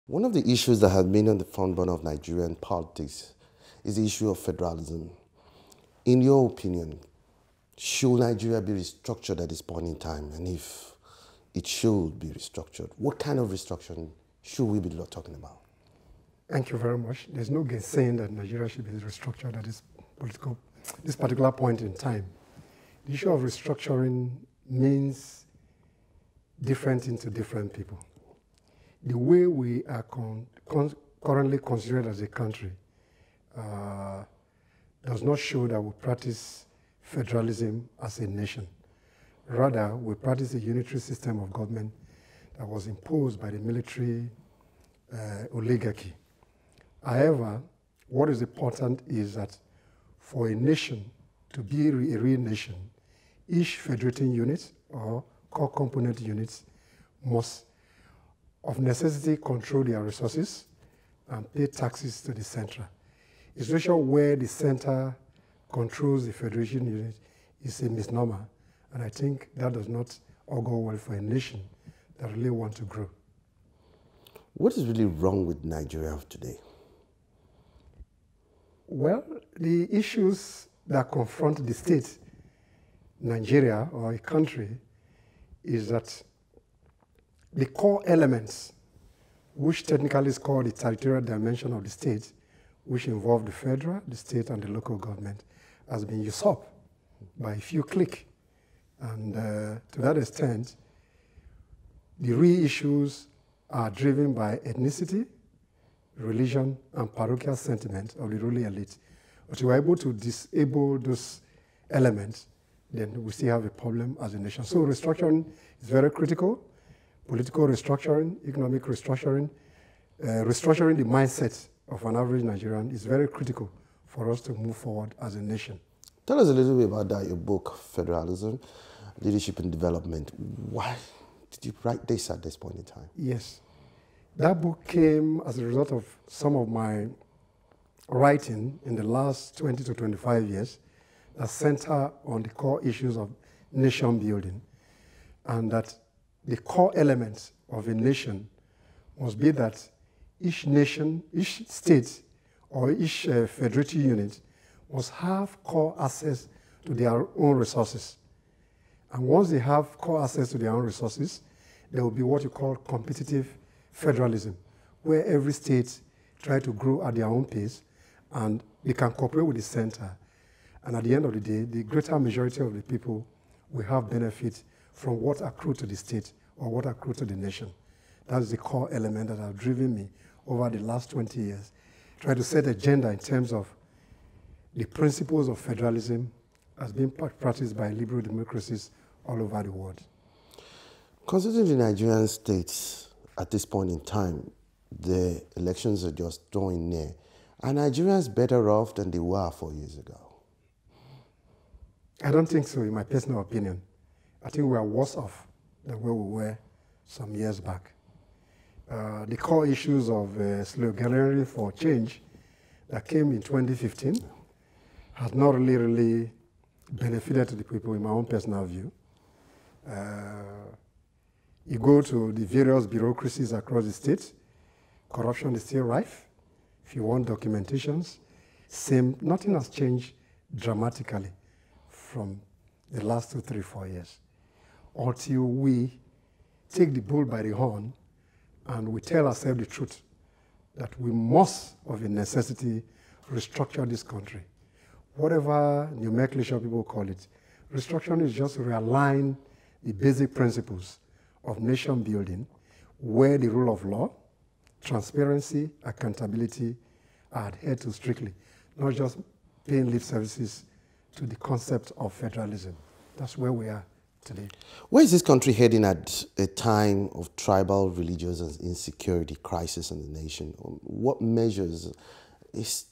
One of the issues that has been on the front burner of Nigerian politics is the issue of federalism. In your opinion, should Nigeria be restructured at this point in time? And if it should be restructured, what kind of restructuring should we be talking about? Thank you very much. There's no saying that Nigeria should be restructured at this particular point in time. The issue of restructuring means different things to different people. The way we are currently considered as a country does not show that we practice federalism as a nation. Rather, we practice a unitary system of government that was imposed by the military oligarchy. However, what is important is that for a nation to be a real nation, each federating unit or core component units must of necessity control their resources and pay taxes to the center. A situation where the center controls the federation unit is a misnomer, and I think that does not augur well for a nation that really wants to grow. What is really wrong with Nigeria of today? Well, the issues that confront the state, Nigeria or a country, is that the core elements, which technically is called the territorial dimension of the state, which involve the federal, the state, and the local government, has been usurped by a few cliques. And to that extent, the real issues are driven by ethnicity, religion, and parochial sentiment of the ruling elite. But if we're able to disable those elements, then we still have a problem as a nation. So restructuring is very critical. Political restructuring, economic restructuring, restructuring the mindset of an average Nigerian is very critical for us to move forward as a nation. Tell us a little bit about that, your book, Federalism, Leadership and Development. Why did you write this at this point in time? Yes. That book came as a result of some of my writing in the last 20 to 25 years that center on the core issues of nation building, and that the core elements of a nation must be that each nation, each state, or each federative unit must have core access to their own resources. And once they have core access to their own resources, there will be what you call competitive federalism, where every state tries to grow at their own pace and they can cooperate with the center. And at the end of the day, the greater majority of the people will have benefit from what accrued to the state or what accrued to the nation. That's the core element that has driven me over the last 20 years. Try to set agenda in terms of the principles of federalism as being practiced by liberal democracies all over the world. Considering the Nigerian states at this point in time, the elections are just drawing near. Are Nigerians better off than they were 4 years ago? I don't think so, in my personal opinion. I think we are worse off than where we were some years back. The core issues of sloganeering for change that came in 2015 has not really benefited to the people, in my own personal view. You go to the various bureaucracies across the state, corruption is still rife. If you want documentations, same, nothing has changed dramatically from the last 2, 3, 4 years. Until we take the bull by the horn and we tell ourselves the truth, that we must, of a necessity, restructure this country. Whatever nomenclature people call it, restructuring is just to realign the basic principles of nation building, where the rule of law, transparency, accountability are adhered to strictly, not just paying lip services to the concept of federalism. That's where we are today. Where is this country heading at a time of tribal, religious, and insecurity crisis in the nation? What measures is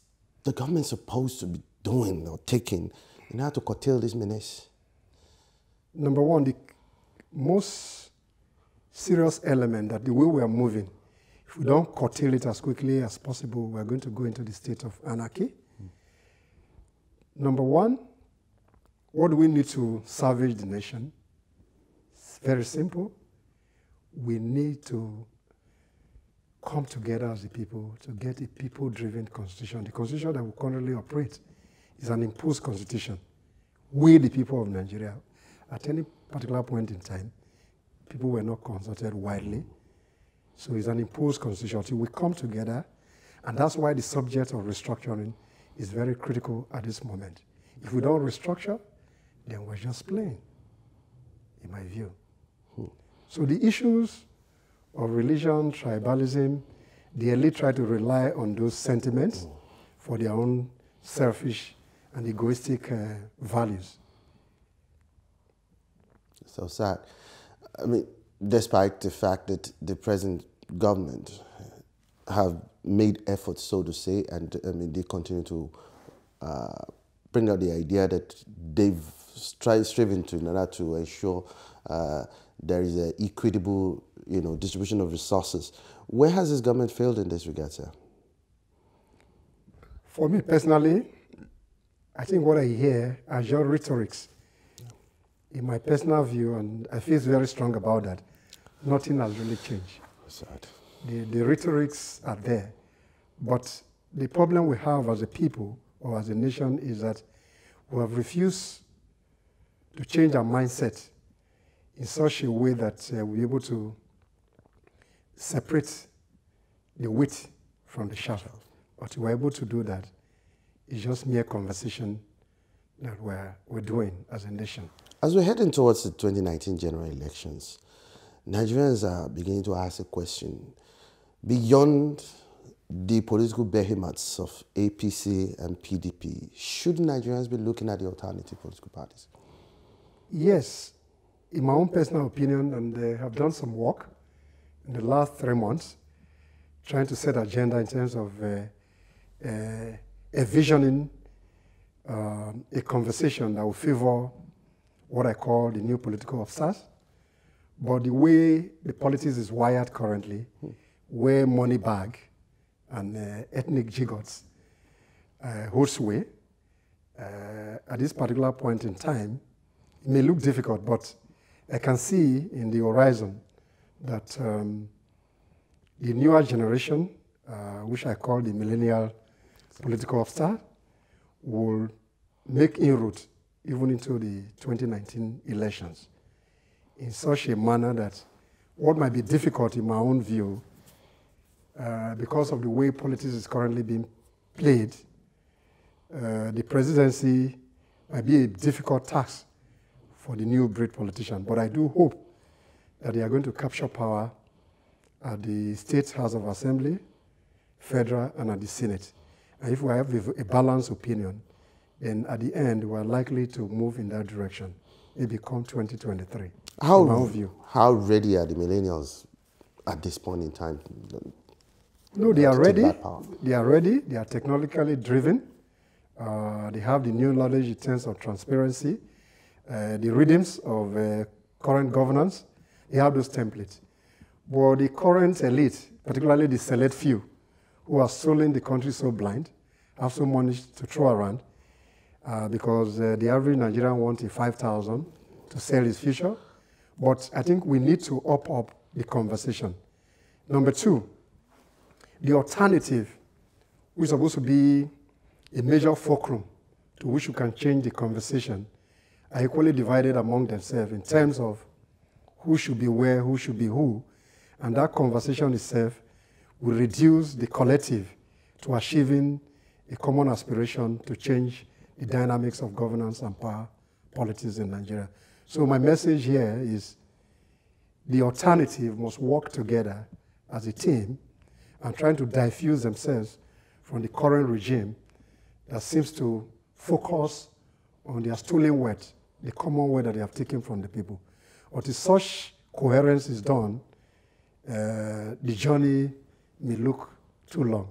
the government supposed to be doing or taking in order to curtail this menace? Number one, the most serious element that the way we are moving, If we don't curtail it as quickly as possible, we're going to go into the state of anarchy. Number one, what do we need to salvage the nation? It's very simple. We need to come together as a people to get a people-driven constitution. The constitution that we currently operate is an imposed constitution. We, the people of Nigeria, at any particular point in time, people were not consulted widely. So it's an imposed constitution. So we come together, and that's why the subject of restructuring is very critical at this moment. If we don't restructure, then we're just playing, in my view. So the issues of religion, tribalism, the elite try to rely on those sentiments for their own selfish and egoistic values. So sad. I mean, despite the fact that the present government have made efforts, so to say, and I mean, they continue to bring out the idea that they've striven to in order to ensure there is an equitable, distribution of resources. Where has this government failed in this regard, sir? For me personally, I think what I hear are your rhetorics. In my personal view, and I feel very strong about that, nothing has really changed. Sad. The rhetorics are there. But the problem we have as a people or as a nation is that we have refused to change our mindset in such a way that we're able to separate the wheat from the chaff. But we're able to do that. It's just mere conversation that we're doing as a nation. As we're heading towards the 2019 general elections, Nigerians are beginning to ask a question. Beyond the political behemoths of APC and PDP, should Nigerians be looking at the alternative political parties? Yes, in my own personal opinion, and have done some work in the last 3 months, trying to set agenda in terms of envisioning a conversation that will favor what I call the new political upstarts. But the way the politics is wired currently, where money bag and ethnic jigots hold sway, at this particular point in time, it may look difficult, but I can see in the horizon that the newer generation, which I call the millennial political upstart, will make inroads even into the 2019 elections in such a manner that what might be difficult in my own view, because of the way politics is currently being played, the presidency might be a difficult task for the new breed politician. But I do hope that they are going to capture power at the State House of Assembly, Federal, and at the Senate. And if we have a balanced opinion, then at the end, we're likely to move in that direction. It become 2023, in my own view. How ready are the millennials at this point in time? No, they are ready. They are ready. They are technologically driven. They have the new knowledge in terms of transparency, the rhythms of current governance. They have those templates. But the current elite, particularly the select few, who are swallowing the country so blind, have so much to throw around, because the average Nigerian wants 5,000 to sell his future. But I think we need to up the conversation. Number two, the alternative, which is supposed to be a major fulcrum to which you can change the conversation, are equally divided among themselves in terms of who should be where, who should be who. And that conversation itself will reduce the collective to achieving a common aspiration to change the dynamics of governance and power politics in Nigeria. So my message here is the alternative must work together as a team and trying to diffuse themselves from the current regime that seems to focus on their stolen wealth, the common wealth that they have taken from the people. Until such coherence is done, the journey may look too long.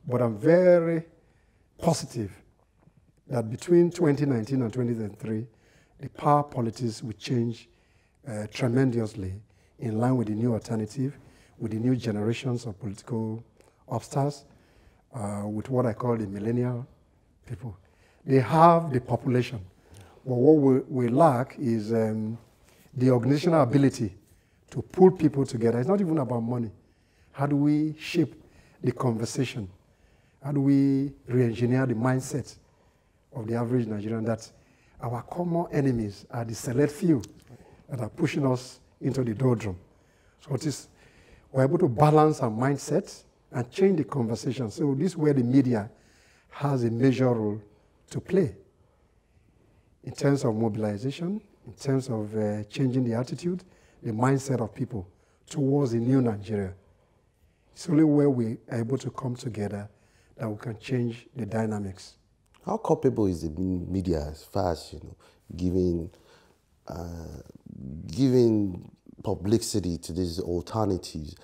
But I'm very positive that between 2019 and 2023, the power politics will change tremendously in line with the new alternative, with the new generations of political upstarts, with what I call the millennial people. They have the population, but what we lack is the organizational ability to pull people together. It's not even about money. How do we shape the conversation? How do we re-engineer the mindset of the average Nigerian that our common enemies are the select few that are pushing us into the doldrum? So we're able to balance our mindset and change the conversation. So this is where the media has a major role to play in terms of mobilization, in terms of changing the attitude, the mindset of people towards a new Nigeria. It's only where we are able to come together that we can change the dynamics. How culpable is the media as far as, giving publicity to these alternatives?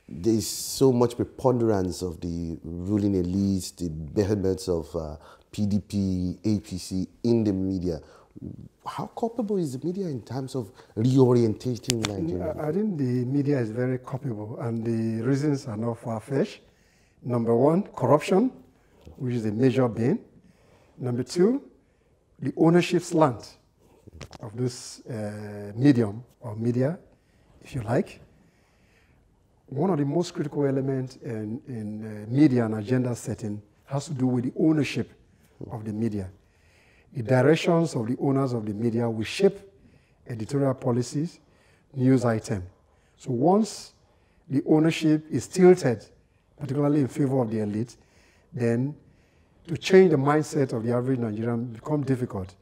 There's so much preponderance of the ruling elites, the behemoths of PDP, APC in the media. How culpable is the media in terms of reorientating Nigeria? I think the media is very culpable, and the reasons are not far-fetched. Number one, corruption, which is a major bane. Number two, the ownership slant of this medium or media, if you like. One of the most critical elements in media and agenda setting has to do with the ownership of the media. The directions of the owners of the media will shape editorial policies, news items. So once the ownership is tilted, particularly in favor of the elite, then to change the mindset of the average Nigerian becomes difficult,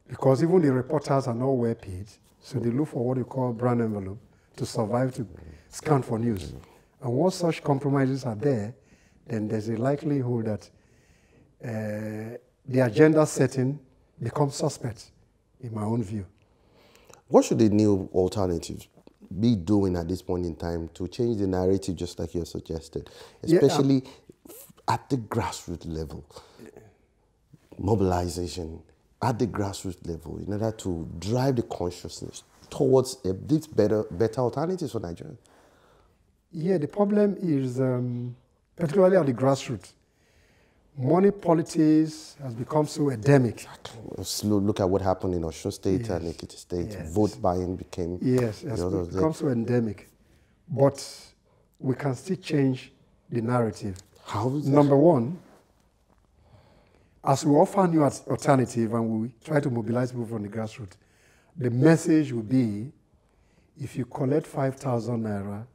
because even the reporters are not well paid, so they look for what you call brand envelope to survive, to scan for news. And once such compromises are there, then there's a likelihood that the agenda setting becomes suspect, in my own view. What should the new alternatives be doing at this point in time to change the narrative, just like you suggested, especially at the grassroots level? Mobilization at the grassroots level in order to drive the consciousness towards these better alternatives for Nigeria. Yeah, the problem is, particularly at the grassroots, money politics has become so endemic. Look at what happened in Osun State and Ekiti State. Yes. Vote buying became... Yes, it has become so endemic. But we can still change the narrative. How is that? Number one, as we offer new alternative and we try to mobilize people from the grassroots, the message will be, if you collect 5,000 naira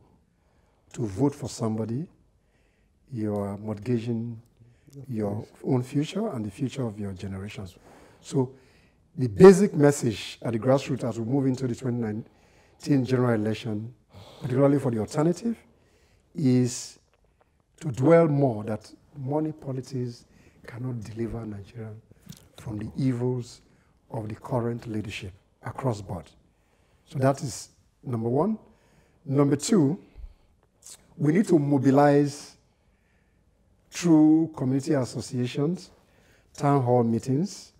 to vote for somebody, you are mortgaging your own future and the future of your generations. So the basic message at the grassroots as we move into the 2019 general election, particularly for the alternative, is to dwell more that money politics cannot deliver Nigeria from the evils of the current leadership across board. So that is number one. Number two, we need to mobilize through community associations, town hall meetings,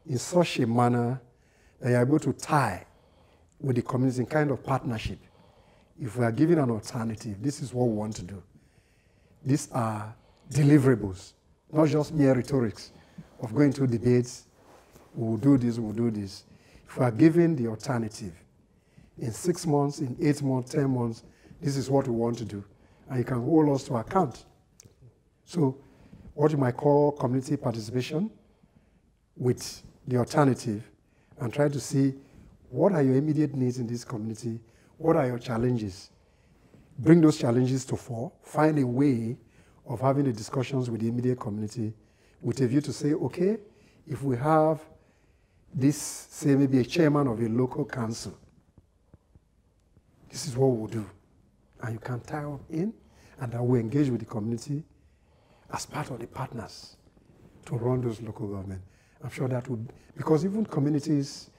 in such a manner that you're able to tie with the community in kind of partnership. If we are given an alternative, this is what we want to do. These are deliverables, not just mere rhetorics of going to debates, we'll do this, we'll do this. If we are given the alternative, in 6 months, in 8 months, 10 months, this is what we want to do. And you can hold us to account. So what you might call community participation with the alternative, and try to see what are your immediate needs in this community, what are your challenges. Bring those challenges to fore, find a way of having the discussions with the immediate community with a view to say, okay, if we have this, say maybe a chairman of a local council, this is what we'll do. And you can tie up in, and then we engage with the community as part of the partners to run those local government. I'm sure that would, because even communities,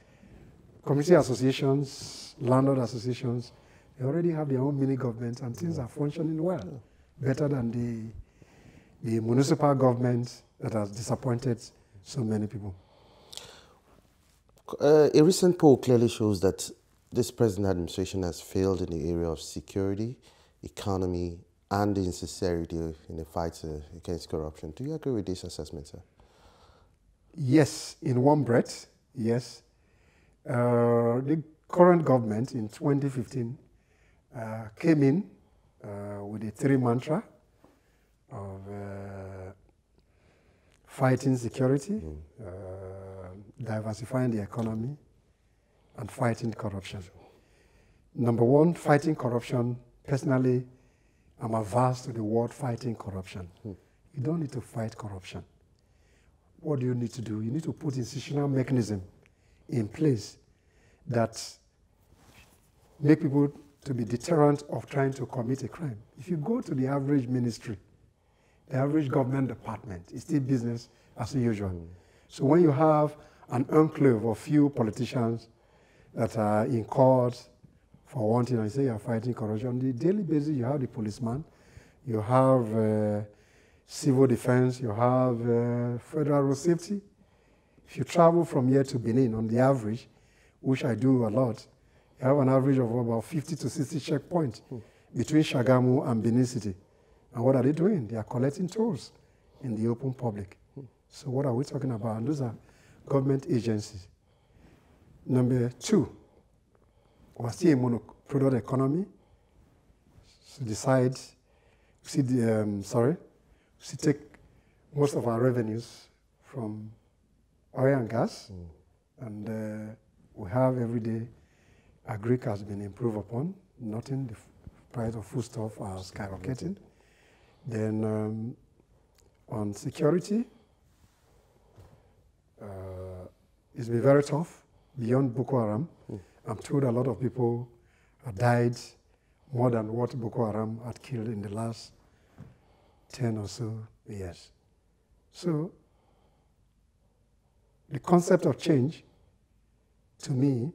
community associations, landlord associations, they already have their own mini governments and things are functioning well, better than the municipal government that has disappointed so many people. A recent poll clearly shows that this present administration has failed in the area of security, economy, and the insincerity in the fight against corruption. Do you agree with this assessment, sir? Yes, in one breath, yes. The current government in 2015 came in with a three mantra of fighting security, diversifying the economy, and fighting corruption. Number one, fighting corruption. Personally, I'm averse to the word fighting corruption. You don't need to fight corruption. What do you need to do? You need to put institutional mechanism in place that make people to be deterrent of trying to commit a crime. If you go to the average ministry, the average government department, it's still business as usual. So when you have an enclave of few politicians that are in court for one thing, and you say you're fighting corruption, on the daily basis you have the policeman, you have civil defense, you have federal road safety. If you travel from here to Benin on the average, which I do a lot, you have an average of about 50 to 60 checkpoints between Shagamu and Benin City. And what are they doing? They are collecting tolls in the open public. So what are we talking about? And those are government agencies. Number two, we're still a monoproduct economy. So take most of our revenues from oil and gas, and we have every day agric has been improved upon. Nothing, the price of foodstuff are skyrocketing. Then on security, it's been very tough beyond Boko Haram. I'm told a lot of people have died more than what Boko Haram had killed in the last 10 or so years. So the concept of change, to me,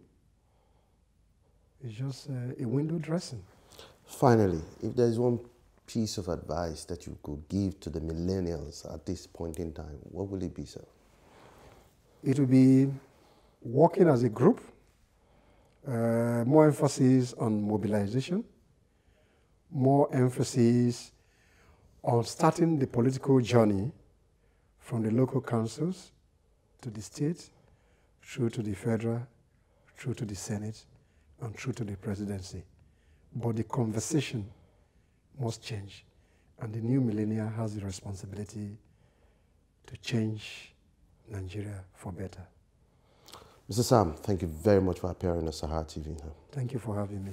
is just a window dressing. Finally, if there is one piece of advice that you could give to the millennials at this point in time, what will it be, sir? It will be working as a group, more emphasis on mobilization, more emphasis on starting the political journey from the local councils to the state, through to the federal, through to the Senate, and through to the presidency. But the conversation must change, and the new millennial has the responsibility to change Nigeria for better. Mr. Sam, thank you very much for appearing on SaharaTv. Thank you for having me.